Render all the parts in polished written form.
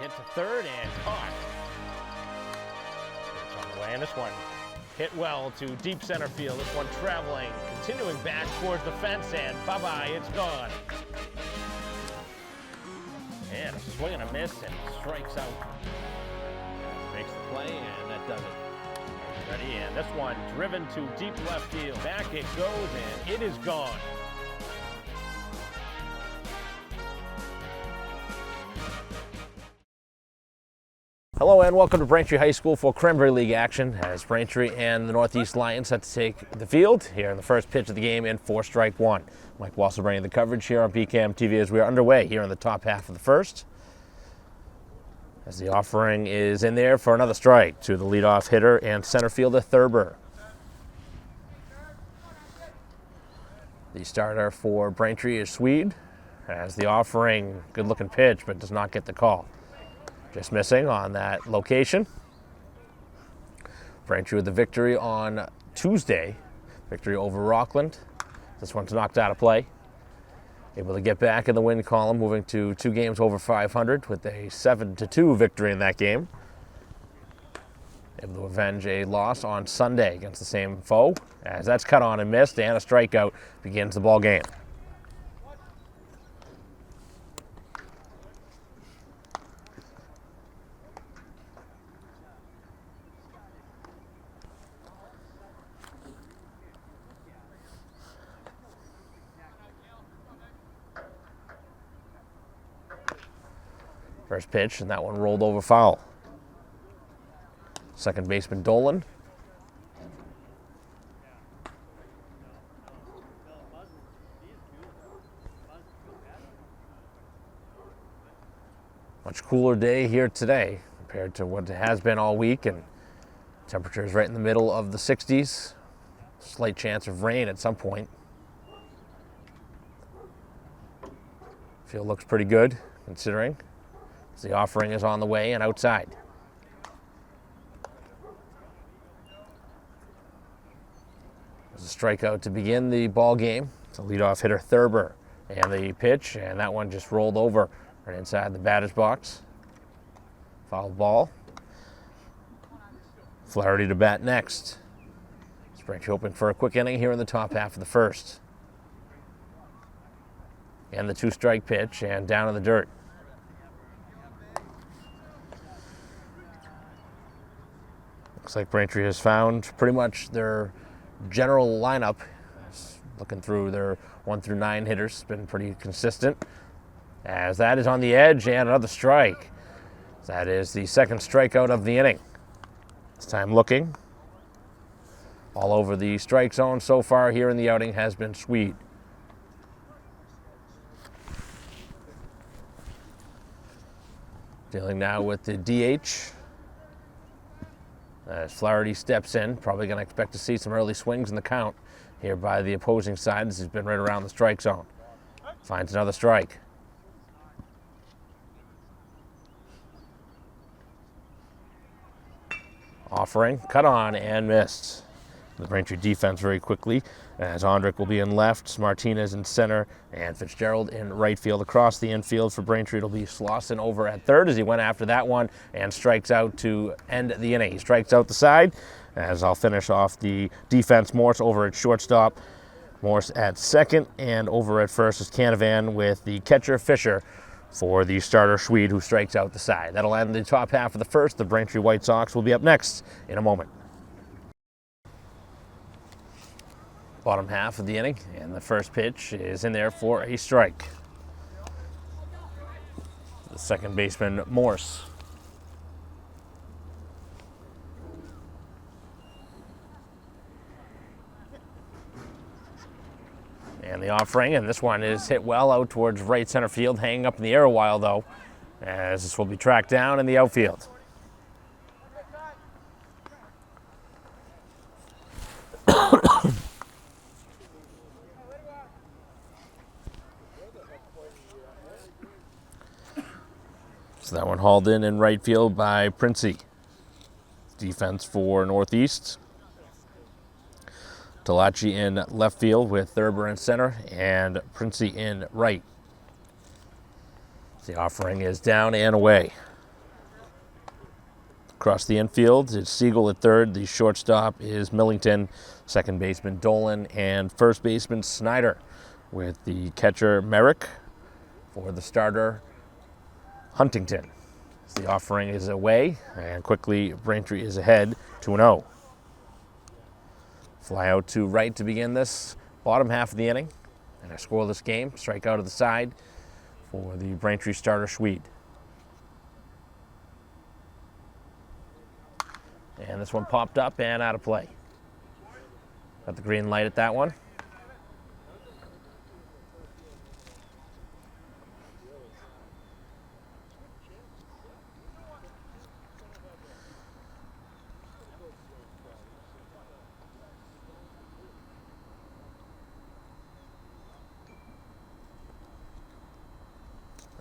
hit to third and caught. Pitch on the way, and this one hit well to deep center field. This one traveling, continuing back towards the fence, and bye-bye, it's gone. And a swing and a miss, and strikes out. Makes the play, and that does it. Ready, and this one driven to deep left field. Back it goes, and it is gone. Hello and welcome to Braintree High School for Cranberry League action as Braintree and the Northeast Lions set to take the field here in the first pitch of the game in 4-1. Mike Walser bringing the coverage here on BCAM TV as we are underway here in the top half of the first. As the offering is in there for another strike to the leadoff hitter and center fielder Thurber. The starter for Braintree is Swede as the offering, good looking pitch, but does not get the call. Just missing on that location. Braintree with the victory on Tuesday. Victory over Rockland. This one's knocked out of play. Able to get back in the win column, moving to 2 games over 500 with a 7-2 victory in that game. Able to avenge a loss on Sunday against the same foe. As that's cut on and missed, and a strikeout begins the ball game. First pitch, and that one rolled over foul. Second baseman Dolan. Much cooler day here today compared to what it has been all week, and temperatures right in the middle of the 60s. Slight chance of rain at some point. Field looks pretty good considering. The offering is on the way and outside. There's a strikeout to begin the ball game. It's a leadoff hitter Thurber, and the pitch, and that one just rolled over right inside the batter's box. Foul ball. Flaherty to bat next. Braintree hoping for a quick inning here in the top half of the first. And the 2-strike pitch, and down in the dirt. Looks like Braintree has found pretty much their general lineup. Looking through their 1 through 9 hitters, it's been pretty consistent. As that is on the edge, and another strike. That is the second strikeout of the inning. This time looking. All over the strike zone so far here in the outing has been Swede. Dealing now with the DH. As Flaherty steps in, probably going to expect to see some early swings in the count here by the opposing side as he's been right around the strike zone. Finds another strike. Offering, cut on and missed. The Braintree defense very quickly as Ondrick will be in left, Martinez in center, and Fitzgerald in right field. Across the infield for Braintree, it'll be Slauson over at third as he went after that one and strikes out to end the inning. He strikes out the side as I'll finish off the defense. Morse over at shortstop, Morse at second, and over at first is Canavan with the catcher Fisher for the starter Swede who strikes out the side. That'll end the top half of the first. The Braintree White Sox will be up next in a moment. Bottom half of the inning, and the first pitch is in there for a strike. The second baseman, Morse. And the offering, and this one is hit well out towards right center field, hanging up in the air a while though, as this will be tracked down in the outfield. So that one hauled in right field by Princey. Defense for Northeast. Talachi in left field with Thurber in center and Princey in right. The offering is down and away. Across the infield, it's Siegel at third. The shortstop is Millington, second baseman Dolan, and first baseman Snyder, with the catcher Merrick for the starter Huntington. The offering is away, and quickly Braintree is ahead 2-0. Fly out to right to begin this bottom half of the inning, and a scoreless game. Strike out of the side for the Braintree starter Schweed. And this one popped up and out of play. Got the green light at that one.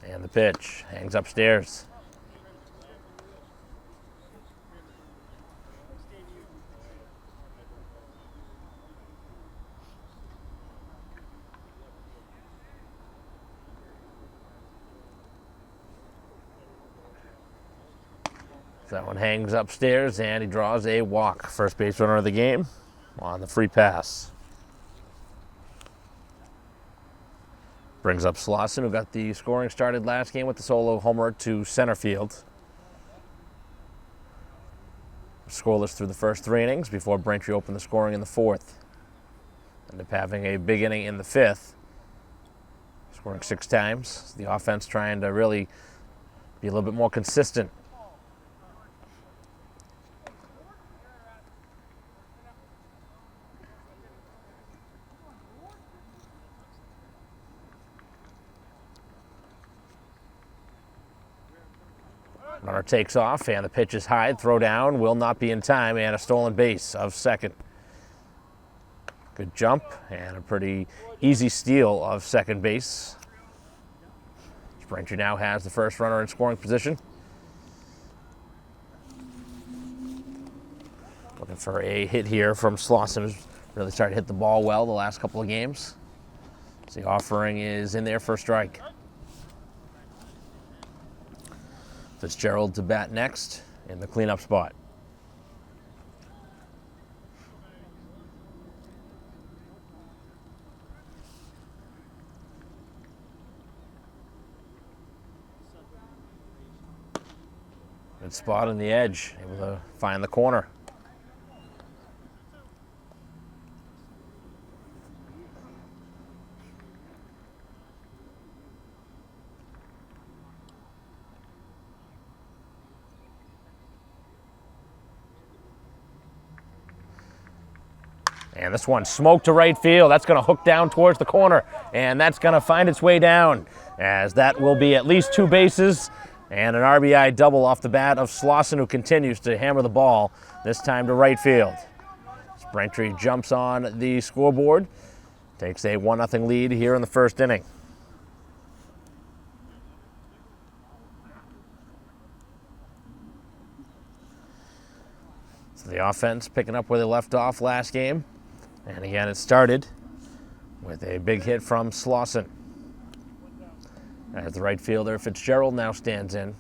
And the pitch hangs upstairs. That one hangs upstairs, and he draws a walk. First base runner of the game on the free pass. Brings up Slauson, who got the scoring started last game with the solo homer to center field. Scoreless through the first 3 innings before Braintree opened the scoring in the 4th. Ended up having a big inning in the 5th, scoring 6 times. The offense trying to really be a little bit more consistent. Runner takes off, and the pitch is high. Throw down will not be in time, and a stolen base of second. Good jump, and a pretty easy steal of second base. Braintree now has the first runner in scoring position. Looking for a hit here from Slauson, who's really started to hit the ball well the last couple of games. So the offering is in there for a strike. Fitzgerald to bat next in the cleanup spot. Good spot on the edge, able to find the corner. And this one smoked to right field. That's going to hook down towards the corner, and that's going to find its way down, as that will be at least 2 bases and an RBI double off the bat of Slauson, who continues to hammer the ball, this time to right field. As Braintree jumps on the scoreboard, takes a 1-0 lead here in the first inning. So the offense picking up where they left off last game. And again, it started with a big hit from Slauson. As the right fielder, Fitzgerald, now stands in.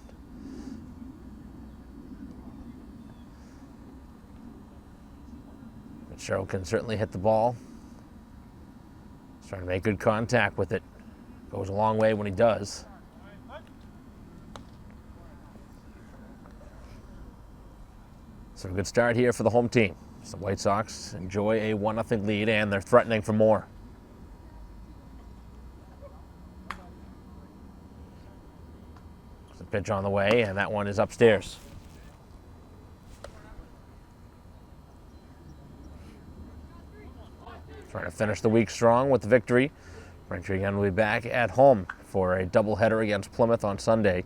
Fitzgerald can certainly hit the ball. He's trying to make good contact with it. Goes a long way when he does. So a good start here for the home team. So the White Sox enjoy a 1-0 lead, and they're threatening for more. The pitch on the way, and that one is upstairs. Trying to finish the week strong with the victory. Braintree again will be back at home for a doubleheader against Plymouth on Sunday.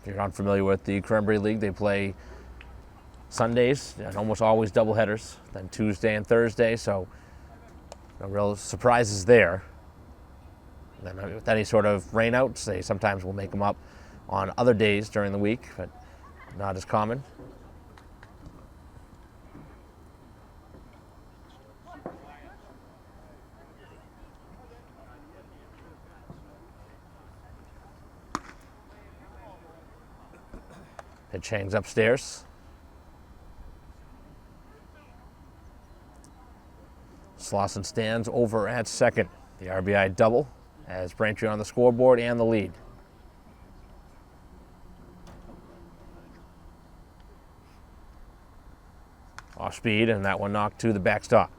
If you're unfamiliar with the Cranberry League, they play Sundays, and almost always doubleheaders, then Tuesday and Thursday, so no real surprises there. And then with any sort of rainouts, they sometimes will make them up on other days during the week, but not as common. Pitch hangs upstairs. Slauson stands over at second. The RBI double has Braintree on the scoreboard and the lead. Off speed, and that one knocked to the backstop.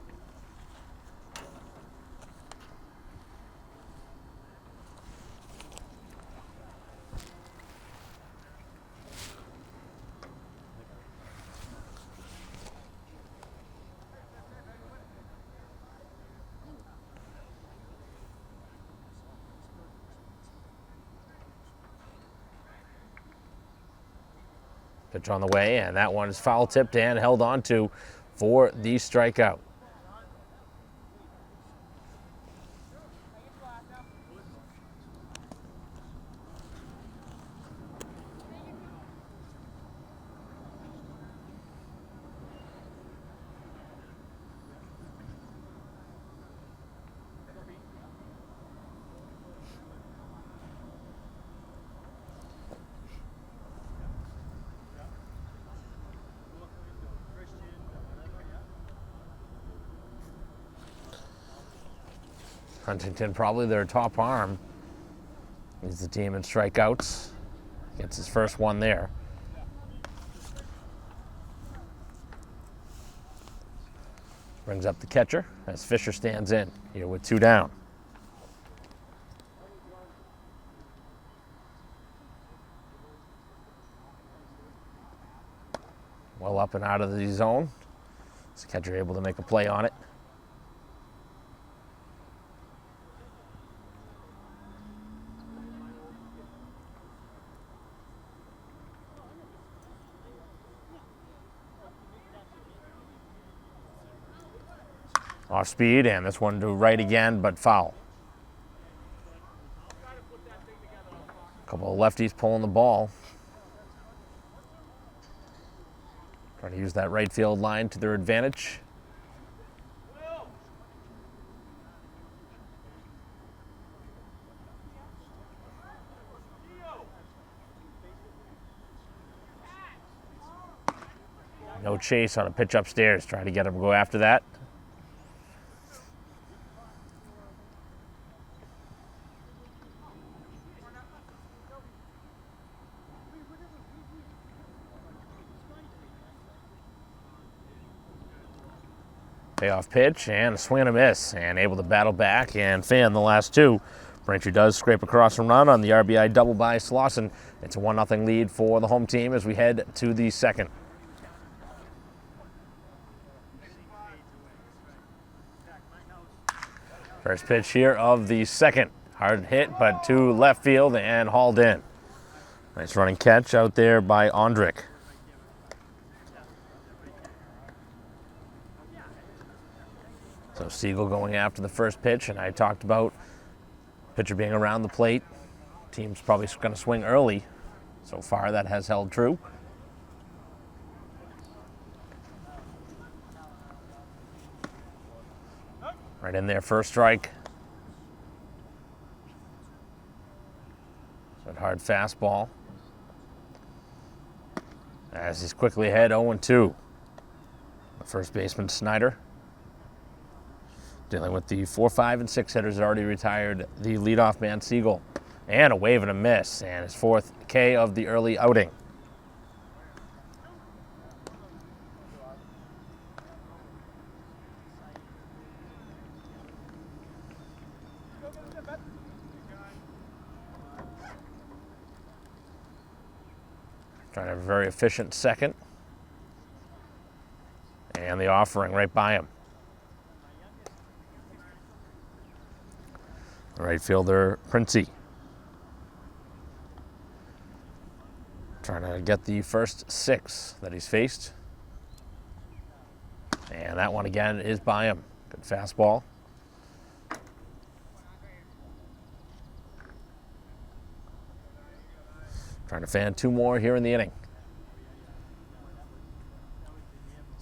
Pitch on the way, and that one is foul tipped and held on to for the strikeout. Huntington, probably their top arm, leads the team in strikeouts. Gets his first one there. Brings up the catcher as Fisher stands in here with 2 down. Well up and out of the zone. Is the catcher able to make a play on it? Off speed, and this one to right again, but foul. A couple of lefties pulling the ball. Trying to use that right field line to their advantage. No chase on a pitch upstairs. Trying to get him to go after that. Payoff pitch and a swing and a miss, and able to battle back and fan the last 2. Braintree does scrape across and run on the RBI double by Slauson. It's a 1-0 lead for the home team as we head to the second. First pitch here of the second. Hard hit, but to left field and hauled in. Nice running catch out there by Ondrick. So Siegel going after the first pitch, and I talked about pitcher being around the plate. Team's probably going to swing early. So far, that has held true. Right in there, first strike. That hard fastball. As he's quickly ahead, 0-2. The first baseman, Snyder. Dealing with the 4, 5, and 6 hitters that already retired, the leadoff man, Siegel. And a wave and a miss, and his 4th K of the early outing. Trying to have a very efficient second. And the offering right by him. Right fielder, Princey. Trying to get the first 6 that he's faced. And that one again is by him. Good fastball. Trying to fan 2 more here in the inning.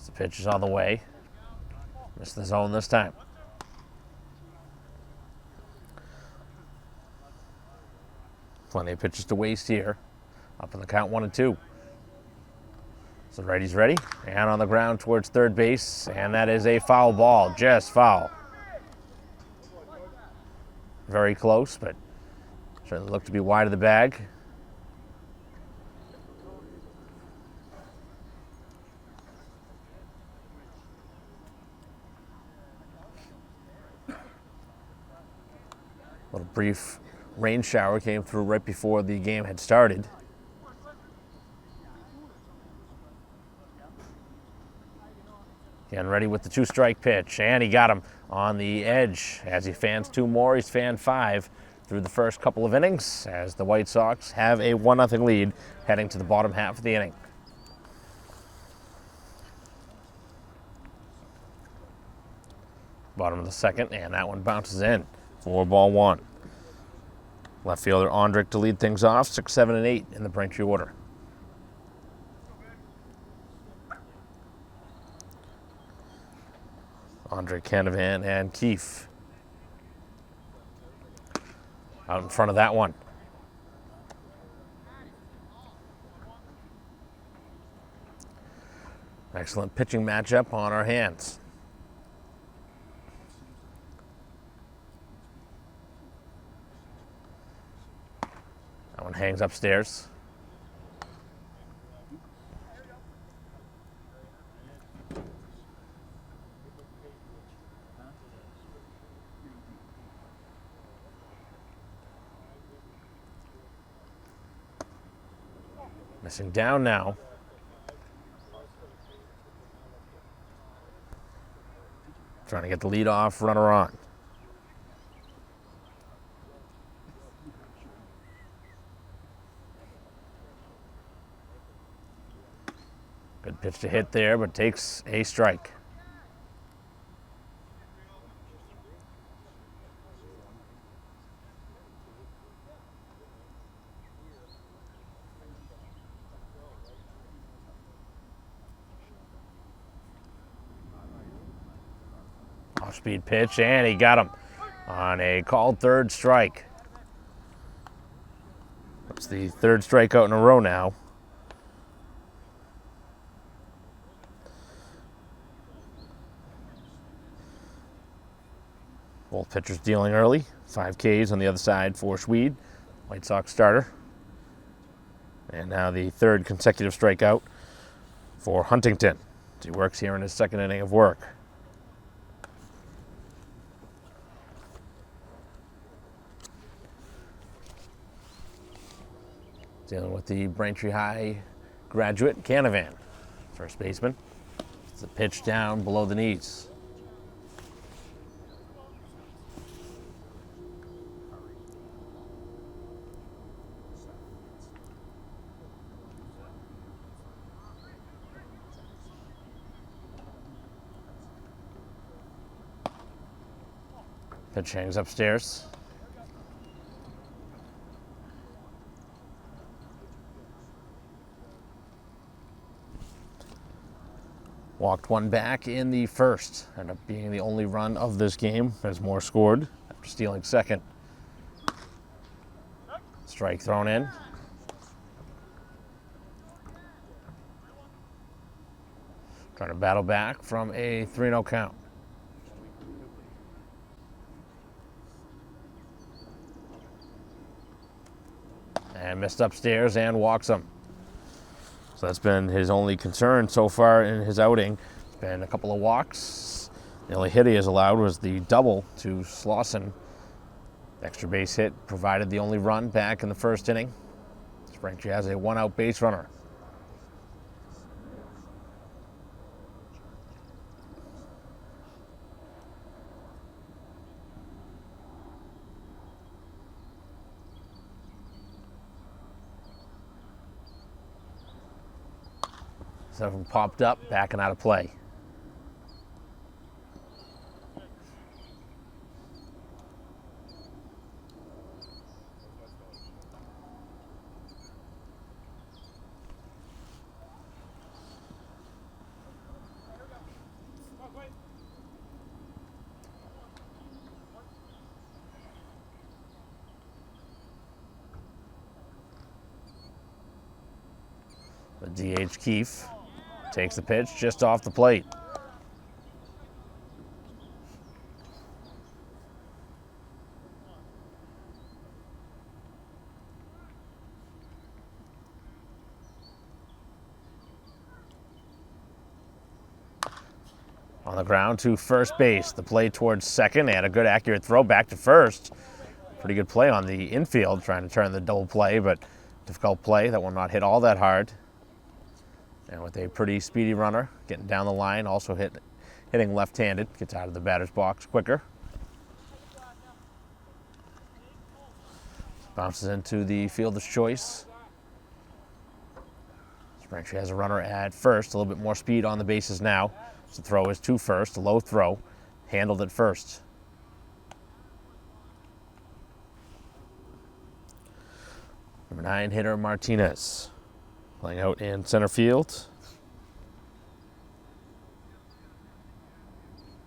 The pitch is on the way. Missed the zone this time. Plenty of pitches to waste here. Up in the count, 1-2. So righty's ready, and on the ground towards third base, and that is a foul ball, just foul. Very close, but certainly looked to be wide of the bag. A little brief rain shower came through right before the game had started. Again, ready with the 2-strike pitch, and he got him on the edge. As he fans 2 more, he's fanned 5 through the first couple of innings, as the White Sox have a 1-0 lead heading to the bottom half of the inning. Bottom of the second, and that one bounces in. 4-1. Left fielder Ondrick to lead things off, 6, 7, and 8 in the Braintree order. Ondrick, Canavan, and Keefe out in front of that one. Excellent pitching matchup on our hands. That one hangs upstairs. Missing down now. Trying to get the leadoff runner on. Good pitch to hit there, but takes a strike. Off-speed pitch, and he got him on a called third strike. That's the third strikeout in a row now. Both pitchers dealing early. 5 Ks on the other side for Schweed, White Sox starter. And now the third consecutive strikeout for Huntington. He works here in his second inning of work. Dealing with the Braintree High graduate, Canavan, first baseman. It's a pitch down below the knees. Pitch hangs upstairs. Walked one back in the first. Ended up being the only run of this game as Moore scored after stealing second. Strike thrown in. Trying to battle back from a 3-0 count. And missed upstairs and walks him. So that's been his only concern so far in his outing. It's been a couple of walks. The only hit he has allowed was the double to Slauson. The extra base hit provided the only run back in the first inning. Braintree has a 1-out base runner. Seven popped up, backing out of play. The DH Keefe. Takes the pitch just off the plate. On the ground to first base. The play towards second and a good accurate throw back to first. Pretty good play on the infield, trying to turn the double play, but difficult play. That will not hit all that hard. And with a pretty speedy runner, getting down the line, also hitting left-handed, gets out of the batter's box quicker. Bounces into the fielder's choice. Braintree has a runner at first, a little bit more speed on the bases now. So the throw is to first, a low throw, handled at first. Number 9 hitter Martinez playing out in center field.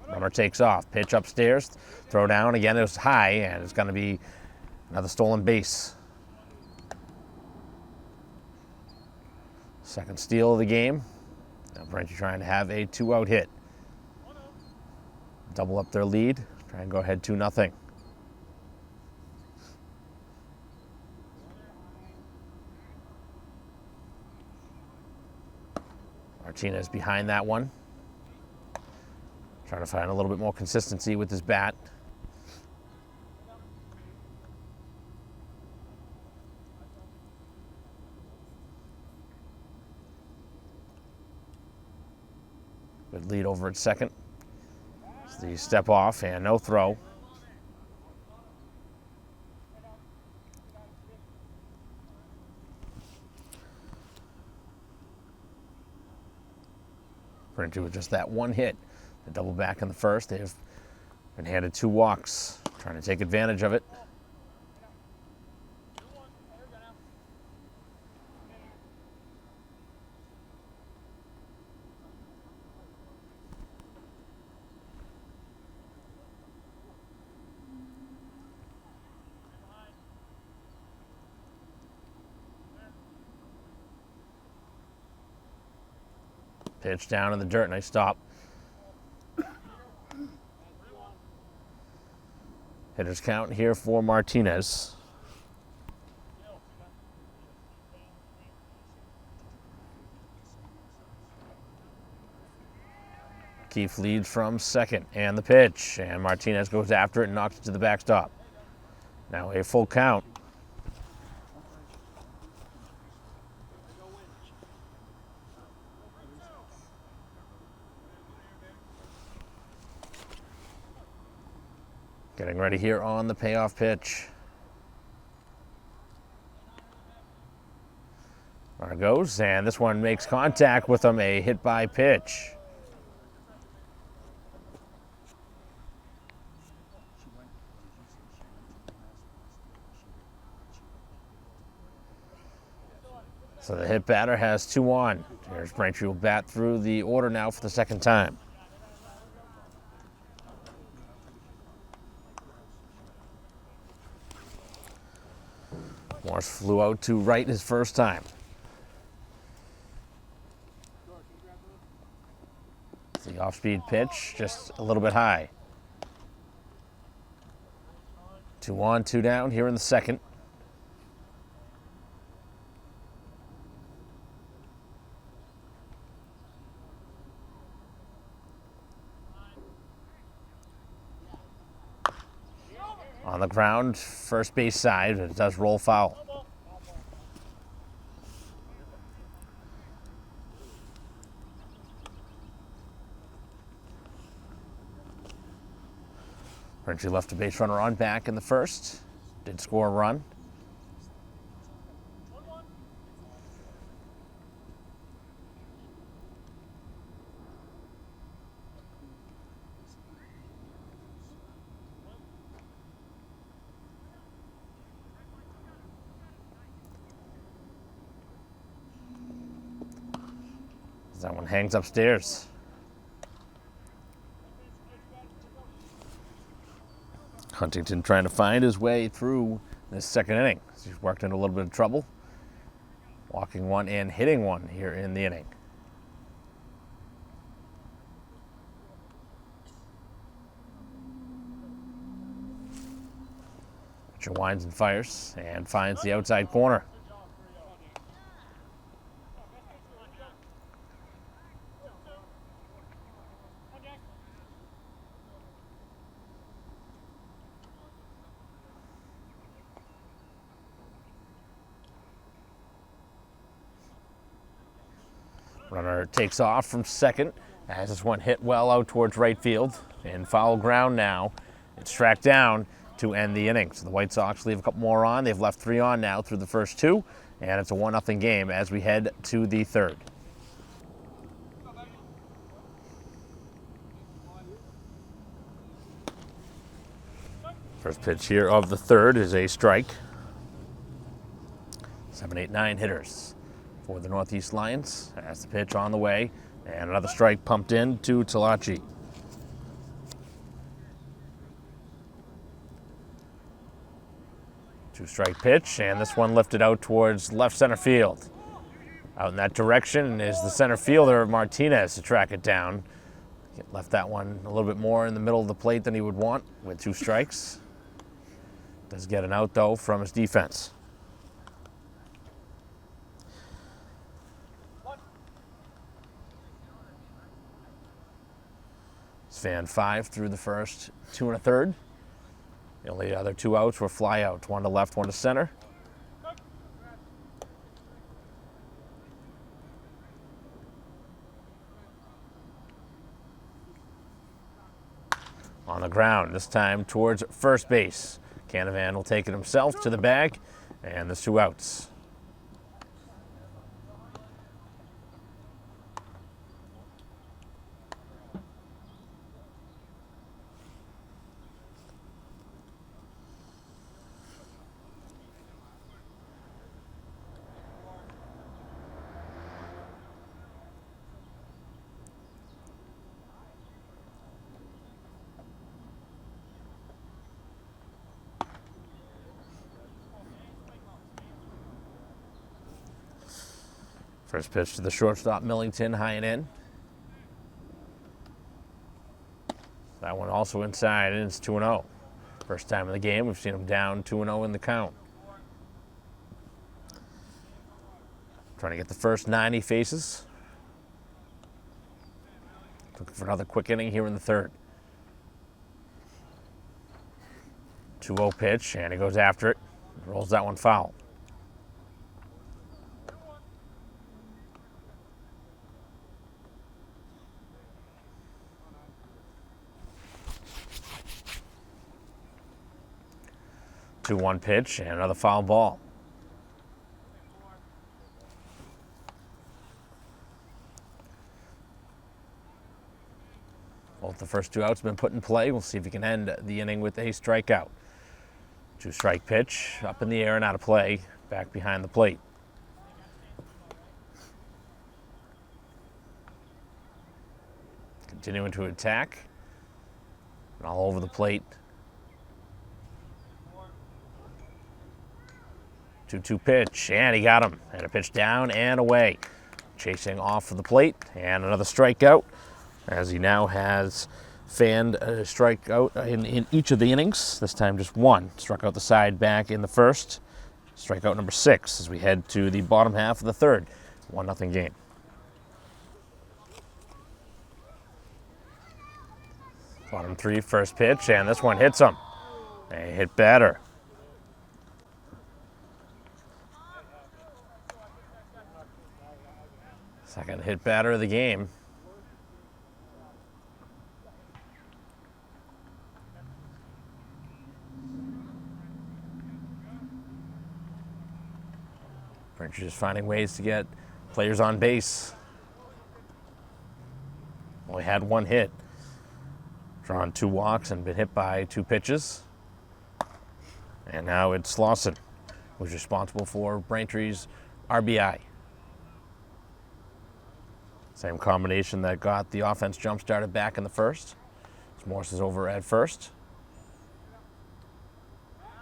Runner takes off, pitch upstairs, throw down again. It was high, and it's going to be another stolen base. Second steal of the game. Now Braintree trying to have a 2-out hit. Double up their lead, try and go ahead 2-0. Martinez behind that one. Trying to find a little bit more consistency with his bat. Good lead over at second. It's the step off and no throw. Braintree with just that one hit. The double back in the first. They've been handed 2 walks, trying to take advantage of it. Pitch down in the dirt, nice stop. Hitters count here for Martinez. Keefe leads from second, and the pitch, and Martinez goes after it and knocks it to the backstop. Now a full count. Getting ready here on the payoff pitch. There it goes, and this one makes contact with him, a hit by pitch. So the hit batter has 2 on. Here's Braintree will bat through the order now for the second time. Morse flew out to right his first time. The off-speed pitch, just a little bit high. 2 on, 2 down here in the second. On the ground, first base side, but it does roll foul. Braintree left a base runner on back in the first. Did score a run. That one hangs upstairs. Huntington trying to find his way through this second inning. He's worked into a little bit of trouble. Walking one and hitting one here in the inning. Pitcher winds and fires and finds the outside corner. Runner takes off from second as this one hit well out towards right field. In foul ground now. It's tracked down to end the inning. So the White Sox leave a couple more on. They've left 3 on now through the first 2, and it's a 1-0 game as we head to the third. First pitch here of the third is a strike. 7, 8, 9 hitters for the Northeast Lions. As the pitch on the way, and another strike pumped in to Talachi. Two-strike pitch, and this one lifted out towards left center field. Out in that direction is the center fielder, Martinez, to track it down. Left that one a little bit more in the middle of the plate than he would want with 2 strikes. Does get an out, though, from his defense. Fan 5 through the first 2 1/3. The only other 2 outs were fly outs, 1 to left, 1 to center. On the ground, this time towards first base. Canavan will take it himself to the bag, and there's 2 outs. First pitch to the shortstop, Millington, high and in. That one also inside, and it's 2-0. First time in the game, we've seen him down 2-0 in the count. Trying to get the first 90 faces. Looking for another quick inning here in the third. 2-0 pitch, and he goes after it. Rolls that one foul. Two-one pitch and another foul ball. Both the first 2 outs have been put in play. We'll see if he can end the inning with a strikeout. 2-strike pitch, up in the air and out of play, back behind the plate. Continuing to attack, and all over the plate. 2-2 pitch, and he got him. And a pitch down and away. Chasing off of the plate, and another strikeout, as he now has fanned a strikeout in each of the innings. This time just 1. Struck out the side back in the first. Strikeout number 6 as we head to the bottom half of the third. 1-0 game. Bottom 3, first pitch, and this one hits him. A hit batter. Second hit batter of the game. Braintree just finding ways to get players on base. Only had 1 hit. Drawn 2 walks and been hit by 2 pitches. And now it's Slauson, who's responsible for Braintree's RBI. Same combination that got the offense jump-started back in the first. Morse is over at first.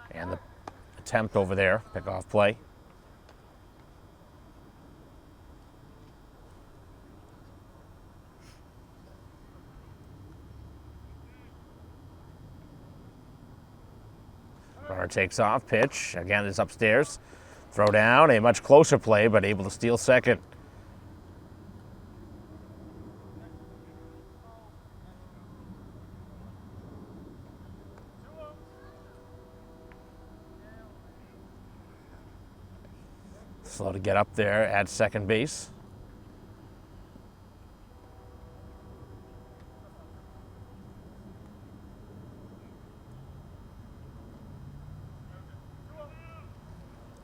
And the attempt over there, pick-off play. Runner Runner takes off, pitch, again is upstairs. Throw down, a much closer play, but able to steal second. Slow to get up there at second base.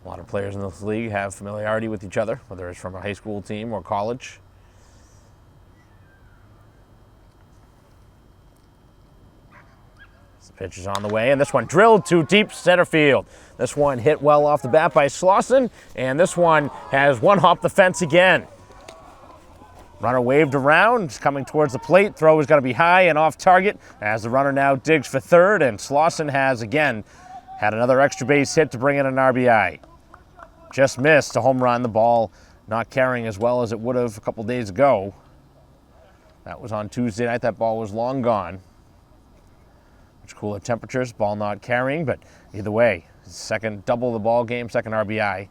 A lot of players in this league have familiarity with each other, whether it's from a high school team or college. The pitch is on the way, and this one drilled to deep center field. This one hit well off the bat by Slauson, and this one has one hop the fence again. Runner waved around, coming towards the plate. Throw is going to be high and off target as the runner now digs for third, and Slauson has again had another extra base hit to bring in an RBI. Just missed a home run. The ball not carrying as well as it would have a couple days ago. That was on Tuesday night. That ball was long gone. Much cooler temperatures, ball not carrying, but either way, second double the ball game, second RBI.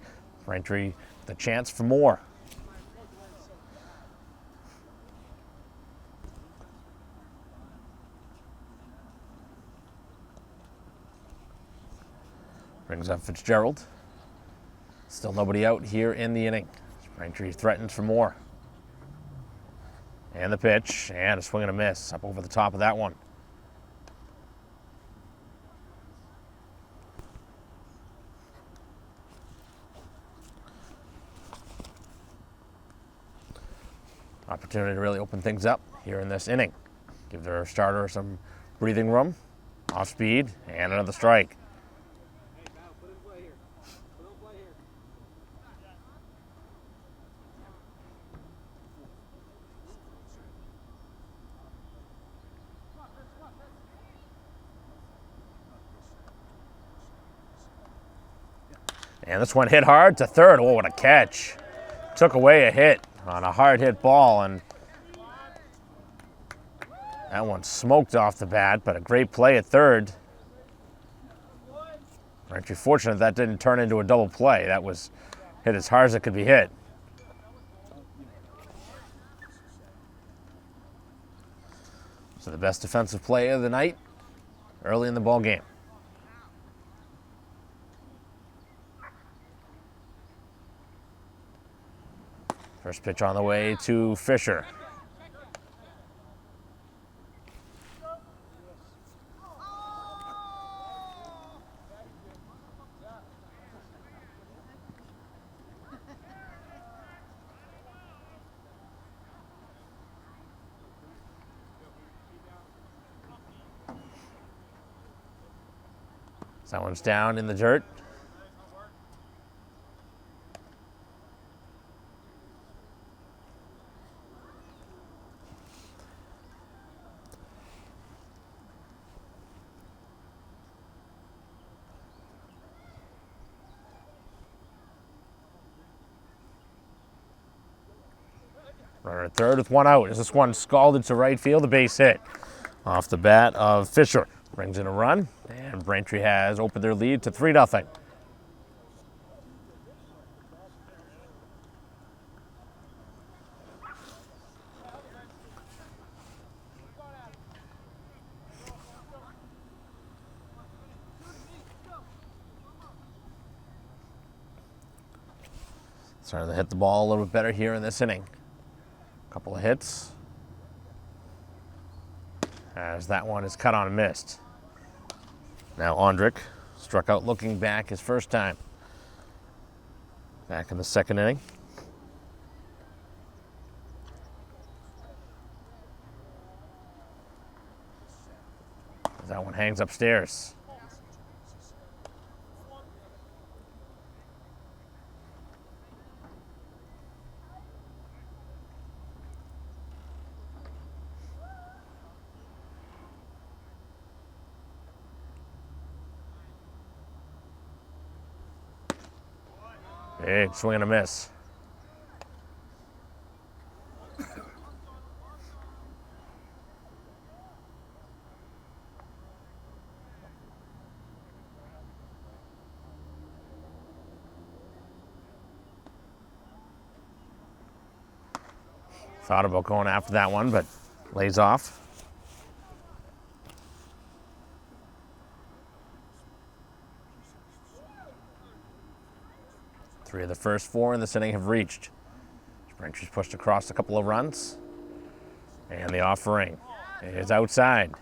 Braintree the chance for more. Brings up Fitzgerald. Still nobody out here in the inning. Braintree threatens for more. And the pitch, and a swing and a miss up over the top of that one. Opportunity to really open things up here in this inning. Give their starter some breathing room. Off speed, and another strike. And this one hit hard to third. Oh, what a catch. Took away a hit on a hard hit ball, and that one smoked off the bat, but a great play at third. Braintree fortunate that didn't turn into a double play. That was hit as hard as it could be hit. So the best defensive play of the night early in the ball game. First pitch on the way to Fisher. That one's down in the dirt. Runner at third with one out. As this one scalded to right field, a base hit off the bat of Fisher. Brings in a run, and Braintree has opened their lead to 3-0. Starting to hit the ball a little bit better here in this inning. Couple of hits, as that one is cut on and missed. Now Ondrick struck out looking back his first time. Back in the second inning. That one hangs upstairs. Big swing and a miss. Thought about going after that one, but lays off. Three of the first four in this inning have reached. Braintree's pushed across a couple of runs. And the offering is outside.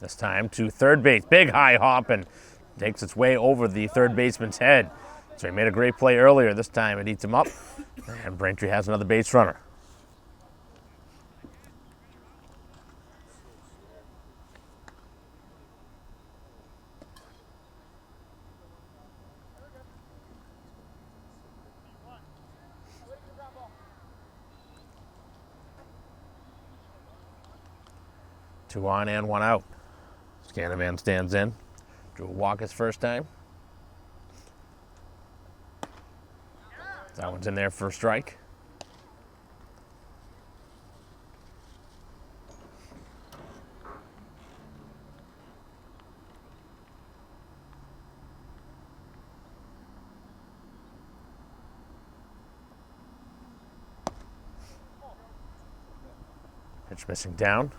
This time to third base. Big high hop and takes its way over the third baseman's head. So he made a great play earlier. This time it eats him up. And Braintree has another base runner. Two on and one out. Canavan stands in. Drew a walk his first time. That one's in there for a strike. Pitch missing down.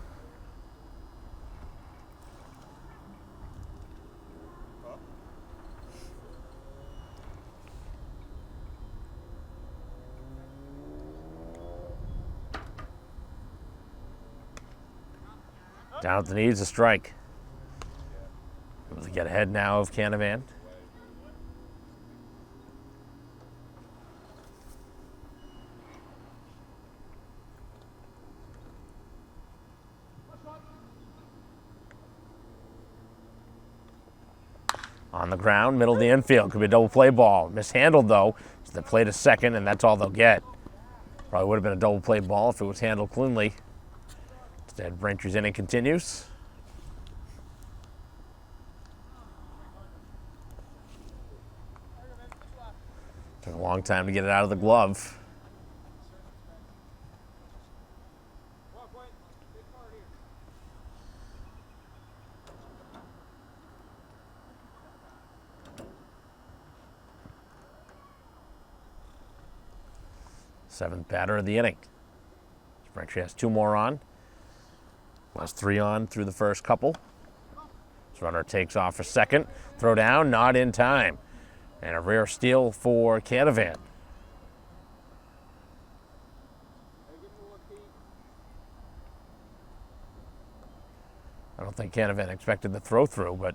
Down at the knees, a strike. Able to get ahead now of Canavan. On the ground, middle of the infield. Could be a double play ball. Mishandled though, so they played a second and that's all they'll get. Probably would have been a double play ball if it was handled cleanly. Instead, Braintree's inning continues. Took a long time to get it out of the glove. Seventh batter of the inning. Braintree has two more on. Last three on through the first couple. This runner takes off for second. Throw down, not in time. And a rare steal for Canavan. I don't think Canavan expected the throw through, but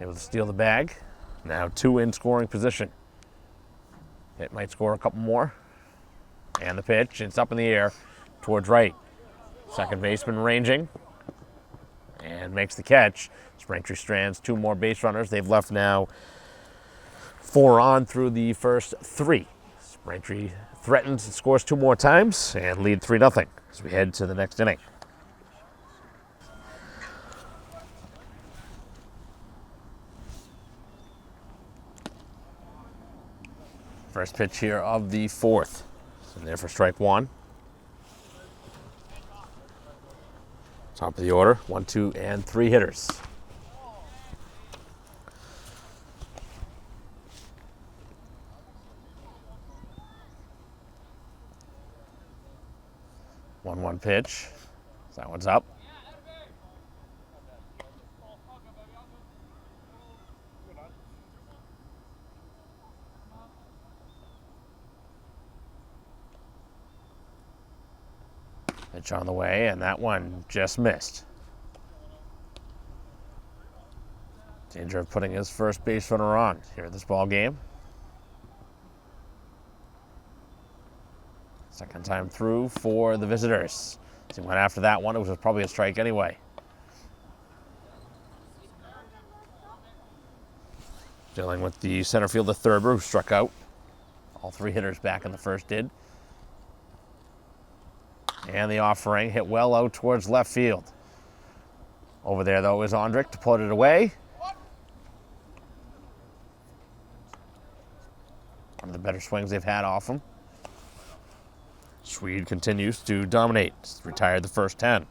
able to steal the bag. Now two in scoring position. It might score a couple more. And the pitch, it's up in the air towards right. Second baseman ranging and makes the catch. Braintree strands two more base runners. They've left now four on through the first three. Braintree threatens and scores two more times and lead 3-0 as we head to the next inning. First pitch here of the fourth. In there for strike one. Top of the order, 1, 2, and 3 hitters. One pitch. That one's up. Pitch on the way, and that one just missed. Danger of putting his first base runner on here in this ball game. Second time through for the visitors. As he went after that one, it was probably a strike anyway. Dealing with the center fielder Thurber, who struck out. All three hitters back in the first did. And the offering hit well out towards left field. Over there, though, is Ondrick to put it away. One of the better swings they've had off him. Swede continues to dominate. He's retired the first 10.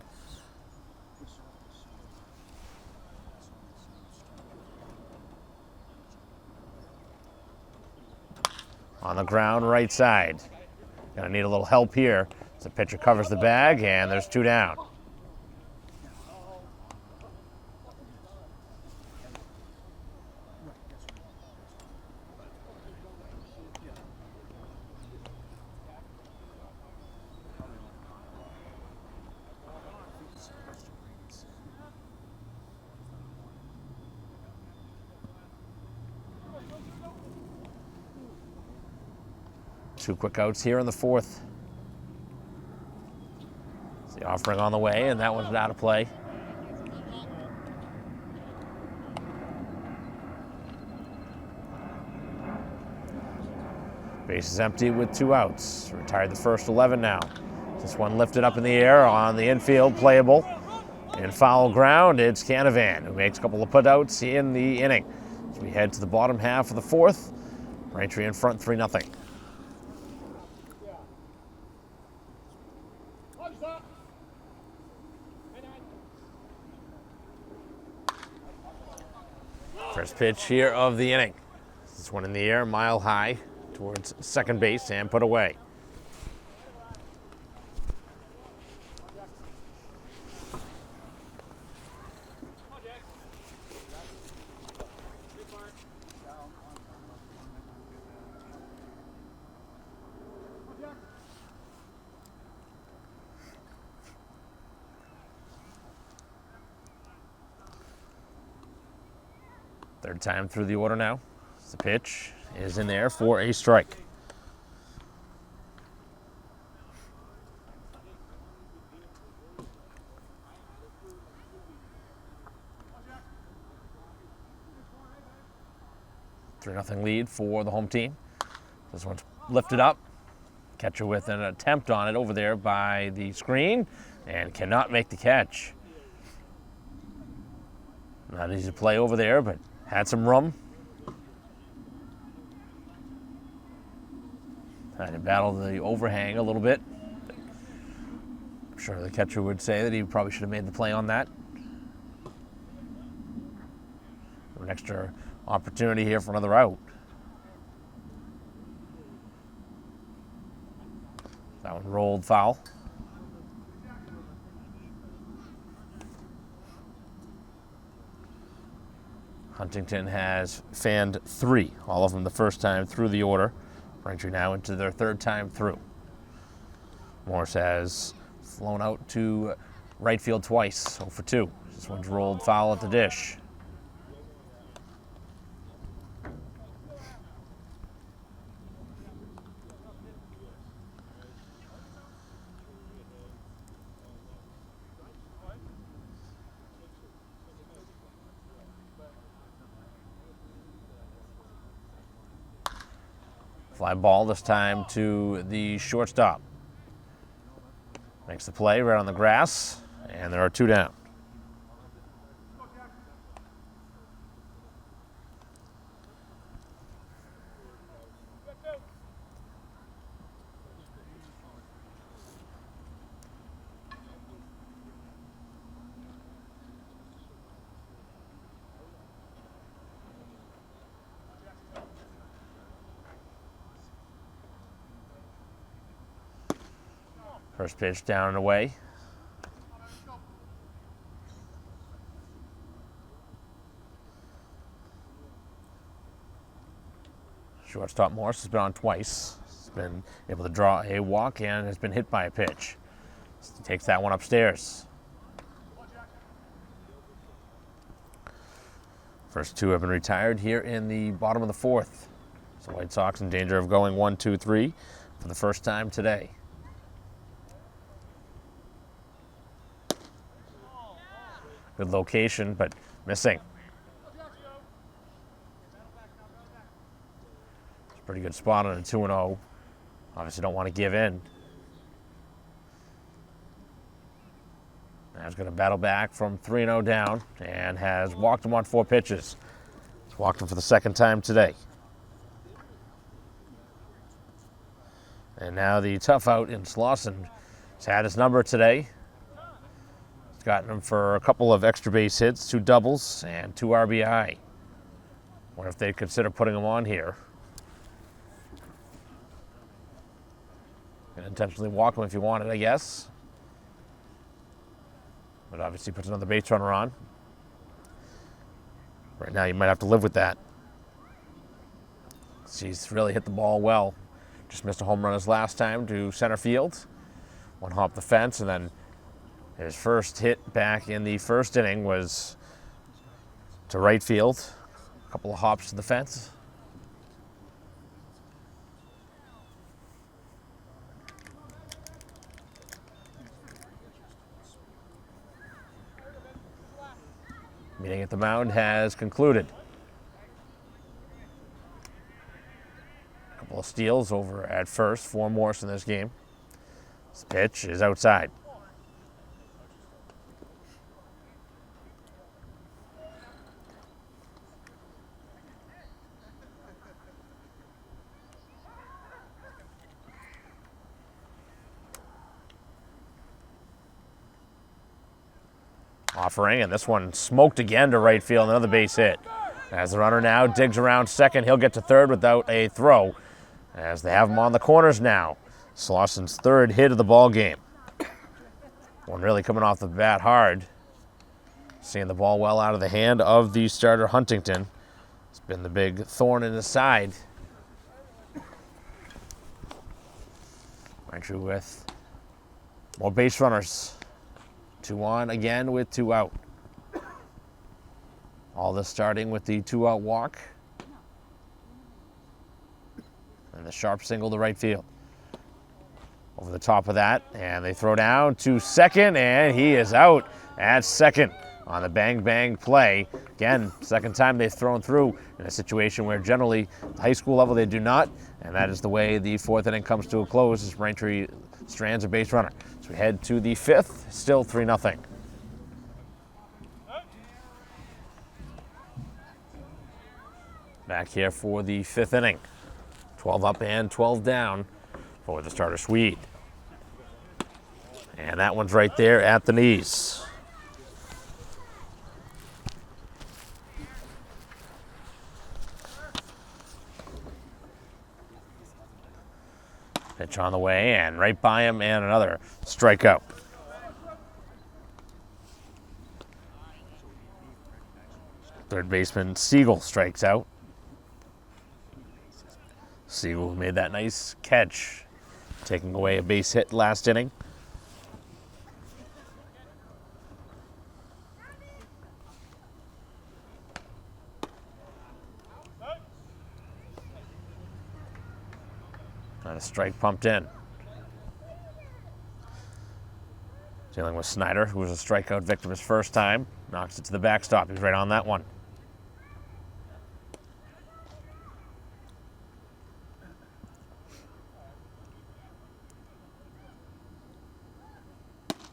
On the ground, right side. Gonna need a little help here. The pitcher covers the bag, and there's 2 down. Two quick outs here in the 4th. The offering on the way, and that one's out of play. Base is empty with 2 outs. Retired the first 11 now. This one lifted up in the air on the infield, playable. In foul ground, it's Canavan, who makes a couple of putouts in the inning. As we head to the bottom half of the 4th, Braintree in front 3-0. First pitch here of the inning. This one in the air, mile high, towards second base and put away. Third time through the order now. The pitch is in there for a strike. Three 0 lead for the home team. This one's lifted up. Catcher with an attempt on it over there by the screen and cannot make the catch. Not easy to play over there, but had some room. Had to battle the overhang a little bit. I'm sure the catcher would say that he probably should have made the play on that. An extra opportunity here for another out. That one rolled foul. Huntington has fanned 3, all of them the first time through the order. Braintree now into their 3rd time through. Morris has flown out to right field twice, 0 for 2. This one's rolled foul at the dish. Fly ball this time to the shortstop. Makes the play right on the grass, and there are 2 down. First pitch down and away. Shortstop Morris has been on twice. He's been able to draw a walk and has been hit by a pitch. He takes that one upstairs. First 2 have been retired here in the bottom of the 4th. So White Sox in danger of going 1, 2, 3 for the first time today. Good location, but missing. It's a pretty good spot on a 2-0. Obviously don't want to give in. Now he's going to battle back from 3-0 down and has walked him on 4 pitches. He's walked him for the 2nd time today. And now the tough out in Slauson has had his number today. He's gotten him for a couple of extra base hits, 2 doubles, and 2 RBI. Wonder if they'd consider putting him on here. And intentionally walk him if you wanted, I guess. But obviously puts another base runner on. Right now you might have to live with that. He's really hit the ball well. Just missed a home run his last time to center field. 1 hop the fence, and then his first hit back in the first inning was to right field. A couple of hops to the fence. Meeting at the mound has concluded. A couple of steals over at first, 4 more in this game. This pitch is outside. Offering, and this one smoked again to right field, another base hit. As the runner now digs around second, he'll get to third without a throw, as they have him on the corners now. Slauson's 3rd hit of the ball game. One really coming off the bat hard. Seeing the ball well out of the hand of the starter Huntington. It's been the big thorn in his side. Braintree with more base runners. 2 on again with 2 out. All this starting with the 2-out walk. And the sharp single to right field. Over the top of that, and they throw down to second, and he is out at second on the bang-bang play. Again, second time they've thrown through in a situation where generally the high school level they do not, and that is the way the 4th inning comes to a close as Braintree strands a base runner. So we head to the 5th, still 3-0. Back here for the 5th inning. 12 up and 12 down for the starter Swede. And that one's right there at the knees. Pitch on the way, and right by him, and another strikeout. Third baseman Siegel strikes out. Siegel made that nice catch, taking away a base hit last inning. And a strike pumped in. Dealing with Snyder, who was a strikeout victim his first time. Knocks it to the backstop. He's right on that one.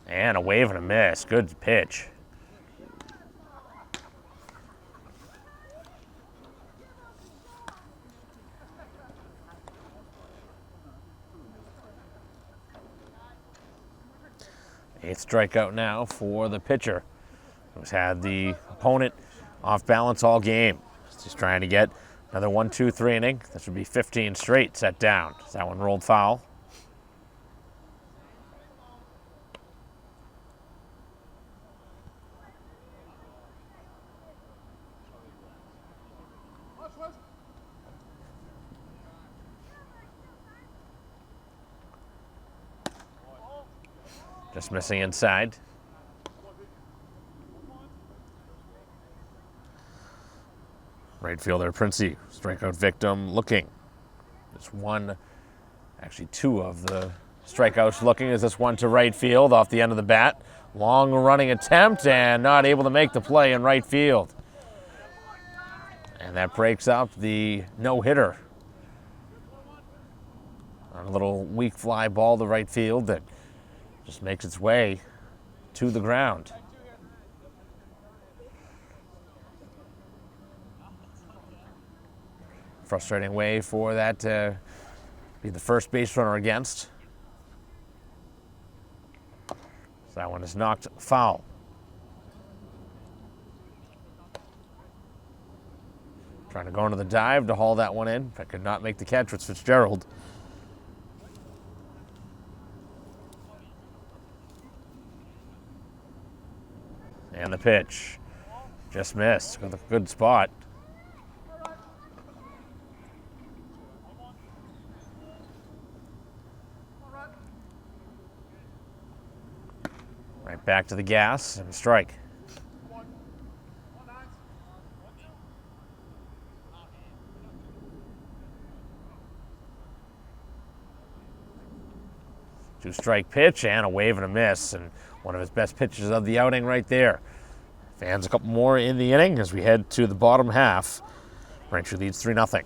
And a wave and a miss. Good pitch. Eighth strikeout now for the pitcher, who's had the opponent off balance all game. He's trying to get another 1-2-3 inning. This would be 15 straight set down. That one rolled foul. Just missing inside. Right fielder Princey, strikeout victim looking. Just one, actually 2 of the strikeouts looking as this one to right field off the end of the bat. Long running attempt and not able to make the play in right field. And that breaks up the no-hitter. On a little weak fly ball to right field that just makes its way to the ground. Frustrating way for that Be the first base runner against. So that one is knocked foul. Trying to go into the dive to haul that one in, but could not make the catch with Fitzgerald. And the pitch. Just missed with a good spot. Right back to the gas and a strike. Two-strike pitch and a wave and a miss, and one of his best pitches of the outing right there. Fans a couple more in the inning as we head to the bottom half. Braintree leads 3-0.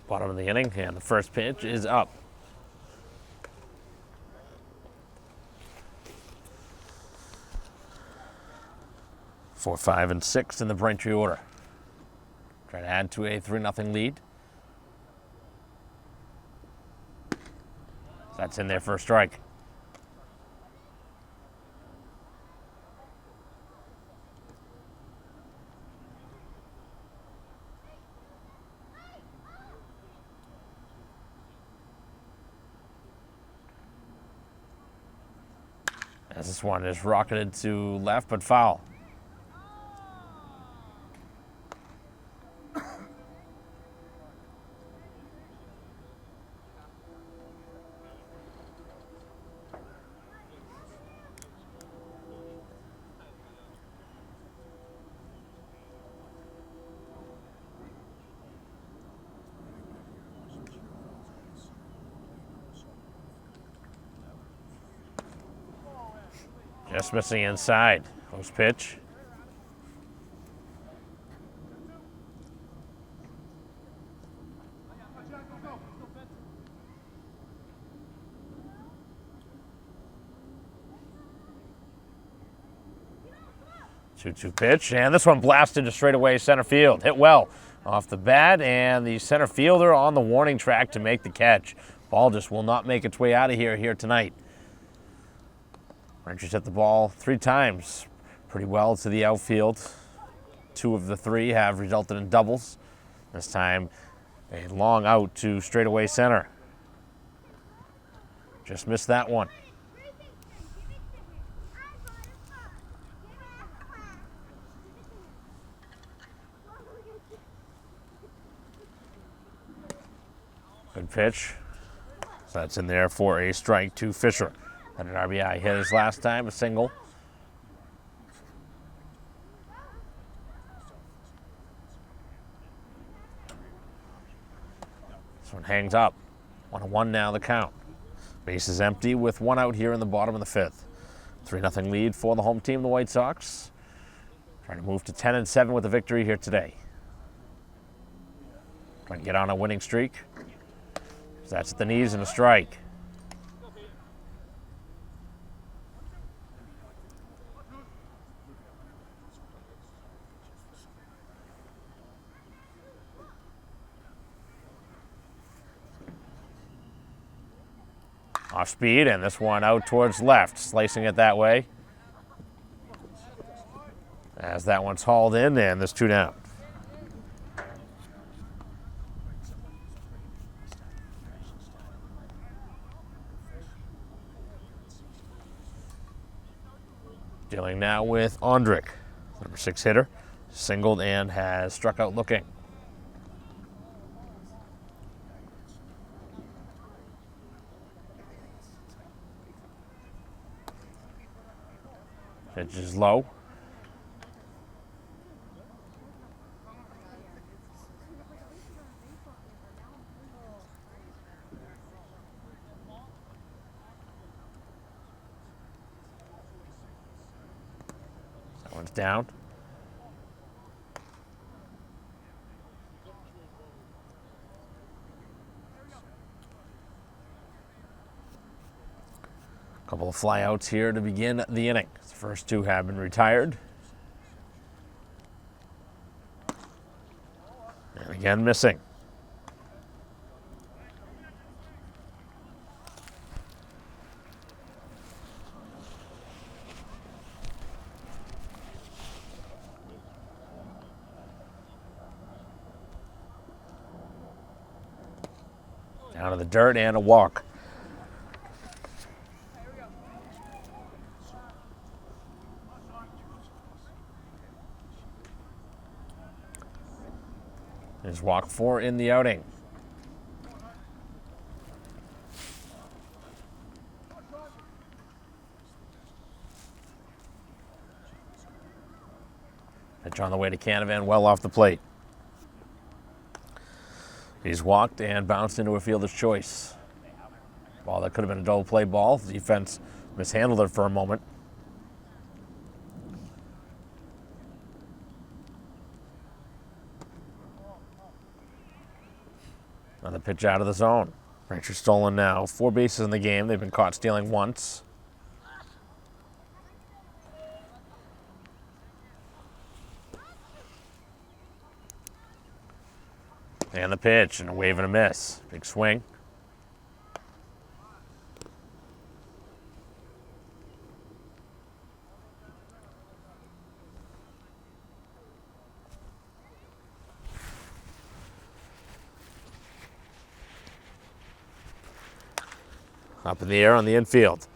Bottom of the inning, and the first pitch is up. Four, 5, and 6 in the Braintree order. Try to add to a 3-0 lead. That's in there for a strike. As this one is rocketed to left, but foul. Just missing inside. Close pitch. Two-two pitch, and this one blasted to straightaway center field. Hit well off the bat, and the center fielder on the warning track to make the catch. Ball just will not make its way out of here tonight. Brantree's hit the ball 3 times pretty well to the outfield. 2 of the 3 have resulted in doubles. This time, a long out to straightaway center. Just missed that one. Good pitch. So that's in there for a strike to Fisher. Had an RBI hit his last time, a single. This one hangs up. 1-1 now the count. Base is empty with 1 out here in the bottom of the 5th. 3-0 lead for the home team, the White Sox. Trying to move to 10-7 with a victory here today. Trying to get on a winning streak. So that's at the knees and a strike. Off speed, and this one out towards left, slicing it that way. As that one's hauled in, and there's 2 down. Dealing now with Ondrick, number 6 hitter, singled and has struck out looking. Pitch is low. That one's down. Couple of flyouts here to begin the inning. The first two have been retired. And again, missing. Down to the dirt and a walk. There's walk 4 in the outing. Pitch on the way to Canavan, well off the plate. He's walked and bounced into a fielder's choice. Ball that could have been a double play ball. The defense mishandled it for a moment. Another pitch out of the zone. Braintree stolen now. 4 bases in the game. They've been caught stealing once. And the pitch, and a wave and a miss. Big swing. Up in the air on the infield.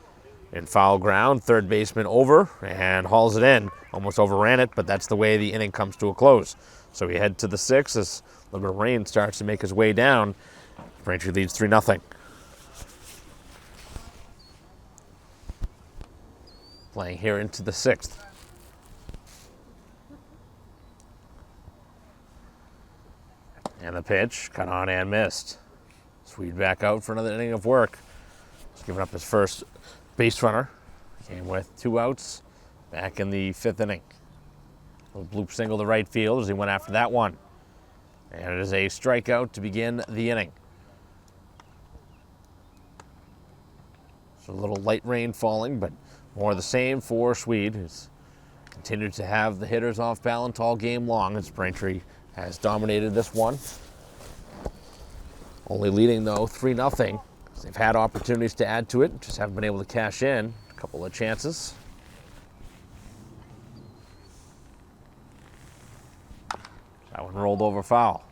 In foul ground, third baseman over and hauls it in. Almost overran it, but that's the way the inning comes to a close. So we head to the 6th as a little bit of rain starts to make his way down. Braintree leads 3-0. Playing here into the 6th. And the pitch, cut on and missed. Swede back out for another inning of work. He's giving up his first base runner. Came with 2 outs back in the 5th inning. A bloop single to right field as he went after that one. And it is a strikeout to begin the inning. So a little light rain falling, but more of the same for Swede, who's continued to have the hitters off balance all game long as Braintree has dominated this one. Only leading, though, 3-0. They've had opportunities to add to it, just haven't been able to cash in. A couple of chances. That one rolled over foul.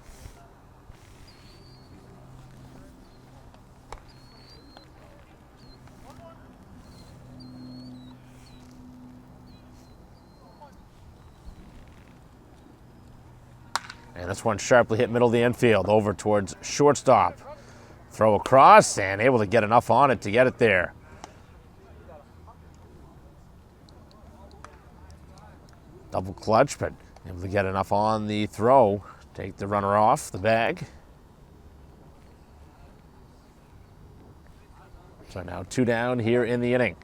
And this one sharply hit middle of the infield, over towards shortstop. Throw across and able to get enough on it to get it there. Double clutch, but able to get enough on the throw. Take the runner off the bag. So now 2 down here in the inning.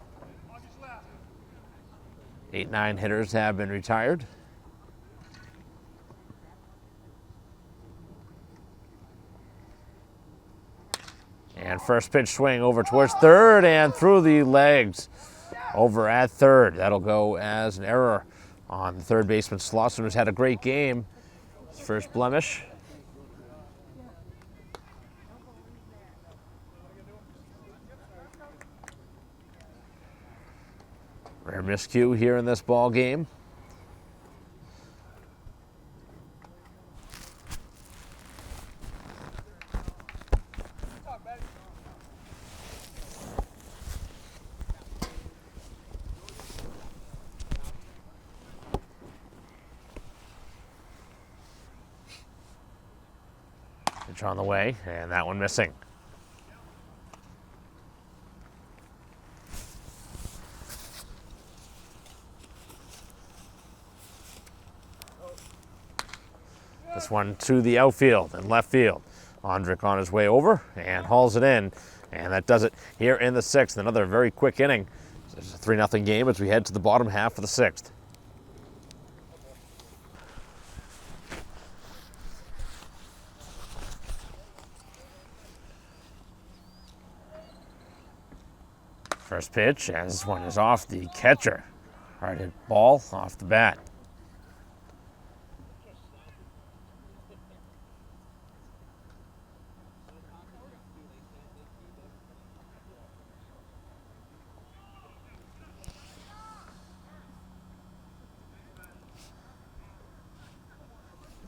8-9 hitters have been retired. And first pitch swing over towards third and through the legs over at third. That'll go as an error on the third baseman. Slauson, who's had a great game. His first blemish. Rare miscue here in this ball game. Pitch on the way, and that one missing. This one to the outfield and left field. Ondrick on his way over and hauls it in, and that does it here in the 6th. Another very quick inning. It's a 3-0 game as we head to the bottom half of the 6th. First pitch, as this one is off the catcher. Hard hit ball off the bat.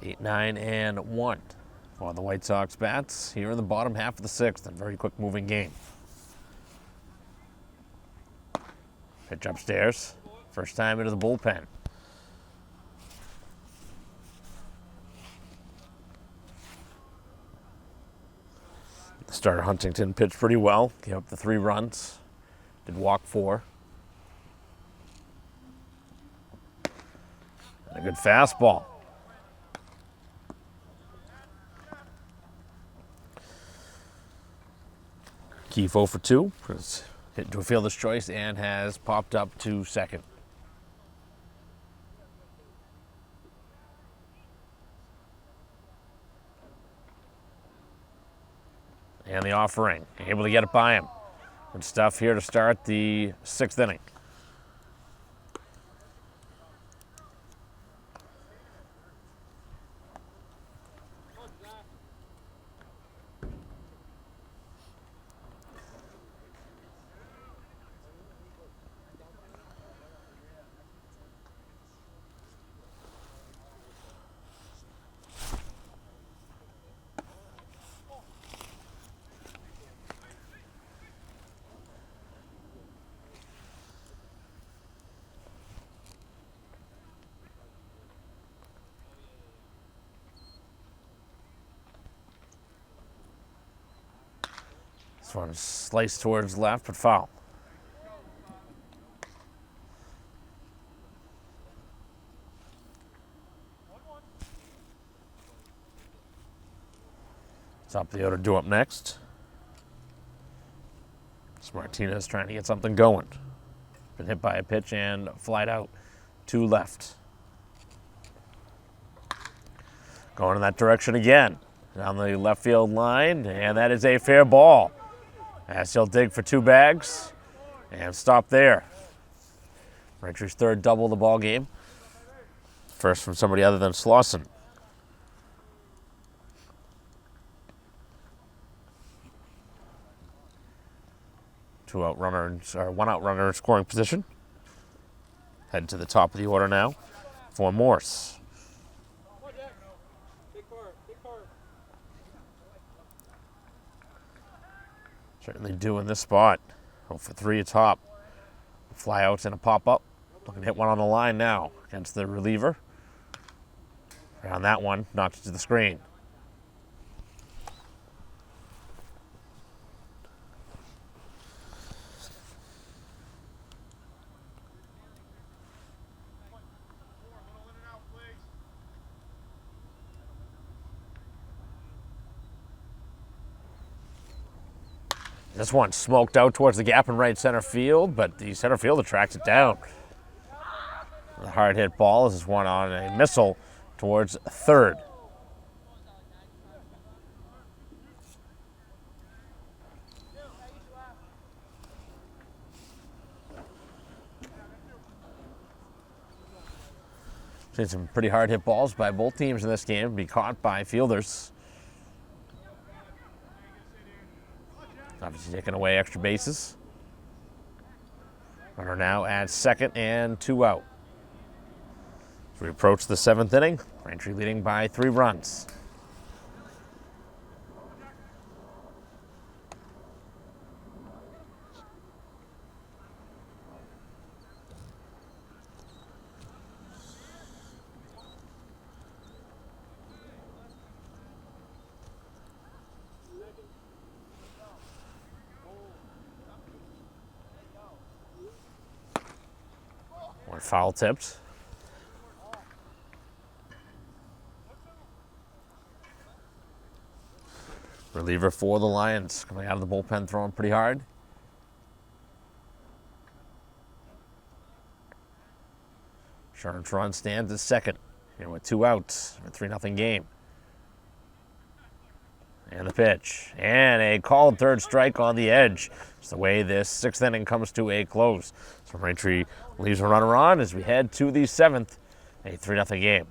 Eight, 9, and 1 for the White Sox bats here in the bottom half of the sixth. A very quick moving game. Pitch upstairs. First time into the bullpen. The starter Huntington pitched pretty well. Gave up the 3 runs. Did walk 4. And a good fastball. Keefe 0 for 2. Hit into a fielder's choice and has popped up to second. And the offering, able to get it by him. Good stuff here to start the 6th inning. This one is sliced towards left, but foul. Top of the order due up next. Martinez trying to get something going. Been hit by a pitch and flied out to left. Going in that direction again. Down the left field line, and that is a fair ball. As he'll dig for 2 bags and stop there. Braintree's 3rd double of the ball game. First from somebody other than Slauson. One out runner in scoring position. Head to the top of the order now for Morse. Certainly do in this spot. 0 for 3 atop. Fly outs and a pop up. Looking to hit one on the line now against the reliever. Around that one, knocked it to the screen. This one smoked out towards the gap in right center field, but the center fielder tracked it down. The hard hit ball is one on a missile towards third. Seen some pretty hard hit balls by both teams in this game, be caught by fielders. Obviously taking away extra bases. Runner now at second and 2 out. As we approach the 7th inning, Braintree leading by 3 runs. One foul tipped. Reliever for the Lions, coming out of the bullpen, throwing pretty hard. Sharn's run stands at second, here with 2 outs, a 3-0 game. And the pitch. And a called third strike on the edge. It's the way this sixth inning comes to a close. So Braintree leaves a runner on as we head to the seventh. A 3-0 game.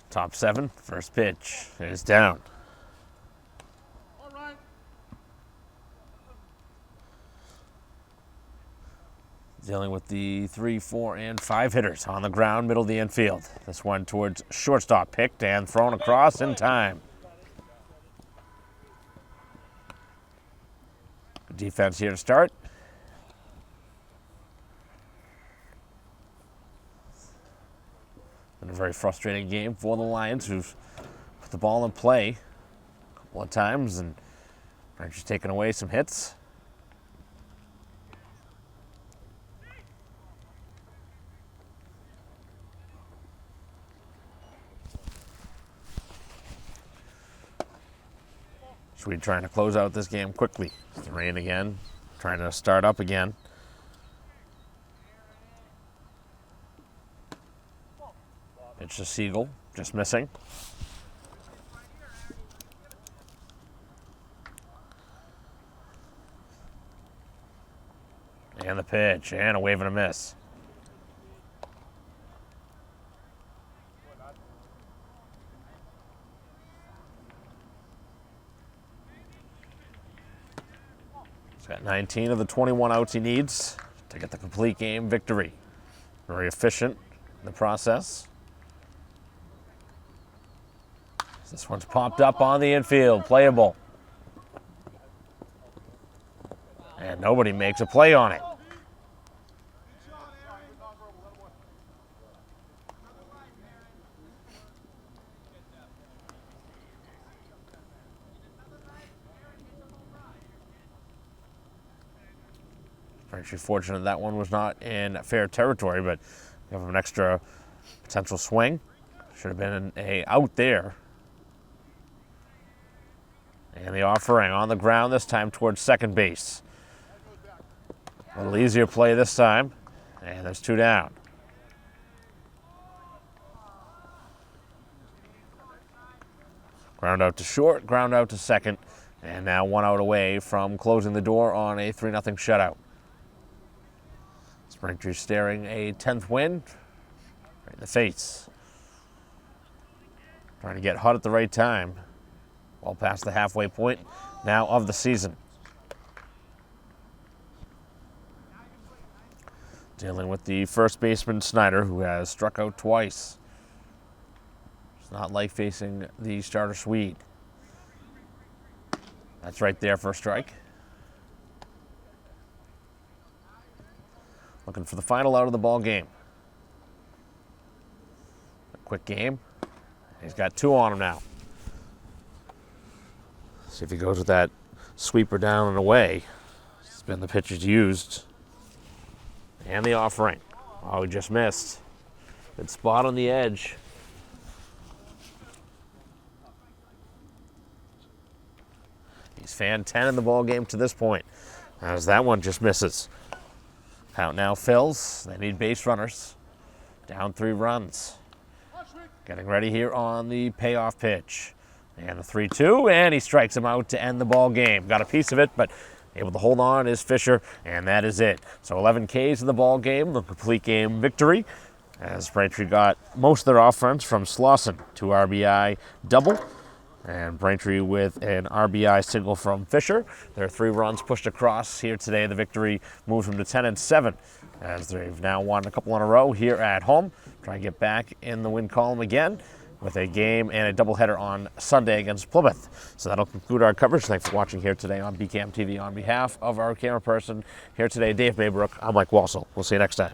Top seven, first pitch is down. Dealing with the 3, 4, and 5 hitters on the ground, middle of the infield. This one towards shortstop, picked and thrown across in time. Defense here to start. Been a very frustrating game for the Lions, who've put the ball in play a couple of times and are just taking away some hits. Swede trying to close out this game quickly. It's the rain again, trying to start up again. Pitch to Siegel, just missing. And the pitch, and a wave and a miss. He's got 19 of the 21 outs he needs to get the complete game victory. Very efficient in the process. This one's popped up on the infield, playable. And nobody makes a play on it. Actually fortunate that one was not in fair territory, but you have an extra potential swing. Should have been an out there. And the offering on the ground, this time towards second base. A little easier play this time. And there's 2 down. Ground out to short, ground out to second. And now 1 out away from closing the door on a 3-0 shutout. Braintree staring a 10th win right in the face. Trying to get hot at the right time. Well past the halfway point now of the season. Dealing with the first baseman Snyder, who has struck out twice. It's not like facing the starter Swede. That's right there for a strike. Looking for the final out of the ball game. A quick game. He's got 2 on him now. See if he goes with that sweeper down and away. It's been the pitches used. And the offering. Oh, he just missed. Good spot on the edge. He's fan 10 in the ball game to this point. As that one just misses. Count now fills. They need base runners. Down 3 runs. Getting ready here on the payoff pitch. And the 3-2, and he strikes him out to end the ball game. Got a piece of it, but able to hold on is Fisher, and that is it. So 11 Ks in the ball game, the complete game victory, as Braintree got most of their offense from Slauson, 2 RBI double. And Braintree with an RBI single from Fisher. There are 3 runs pushed across here today. The victory moves them to 10-7 as they've now won a couple in a row here at home. Try and get back in the win column again with a game and a doubleheader on Sunday against Plymouth. So that'll conclude our coverage. Thanks for watching here today on BCAM TV. On behalf of our camera person here today, Dave Maybrook, I'm Mike Walsall. We'll see you next time.